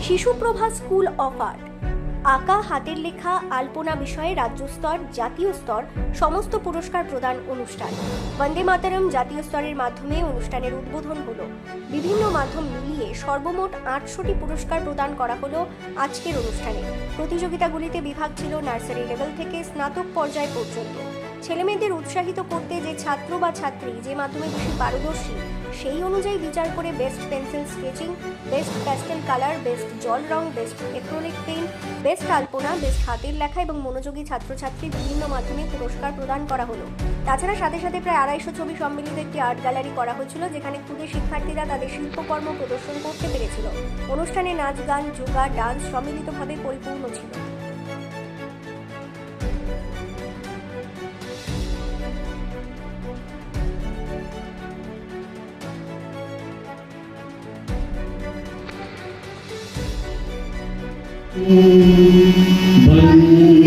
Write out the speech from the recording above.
শিশুপ্রভা school of art আঁকা, হাতের লেখা, আলপনা বিষয়ে রাজ্য স্তর, জাতীয় স্তর সমস্ত পুরস্কার প্রদান অনুষ্ঠান। বন্দে মাতরম জাতীয় স্তরের মাধ্যমে অনুষ্ঠানের উদ্বোধন হলো। বিভিন্ন মাধ্যম মিলিয়ে সর্বমোট 800টি পুরস্কার প্রদান করা হলো আজকের অনুষ্ঠানে। প্রতিযোগিতাগুলিতে বিভাগ ছিল নার্সারি লেভেল থেকে স্নাতক পর্যায় পর্যন্ত। ছেলেমেয়েদের উৎসাহিত করতে যে ছাত্র বা ছাত্রী যে মাধ্যমে বেশি পারদর্শী সেই অনুযায়ী বিচার করে best pencil sketching, best pastel colour, best জল রং, বেস্ট অ্যাক্রিলিক পেইন্ট, বেস্ট আলপনা, বেস্ট হাতের লেখা এবং মনোযোগী ছাত্রছাত্রী বিভিন্ন মাধ্যমে পুরস্কার প্রদান করা হলো। তাছাড়া সাথে সাথে প্রায় 250 ছবি সম্মিলিত একটি আর্ট গ্যালারি করা হয়েছিল, যেখানে ক্ষুদে শিক্ষার্থীরা তাদের শিল্পকর্ম প্রদর্শন করতে পেরেছিল। অনুষ্ঠানে নাচ, গান, যোগা, ডান্স সম্মিলিতভাবে পরিপূর্ণ ছিল। বন্দে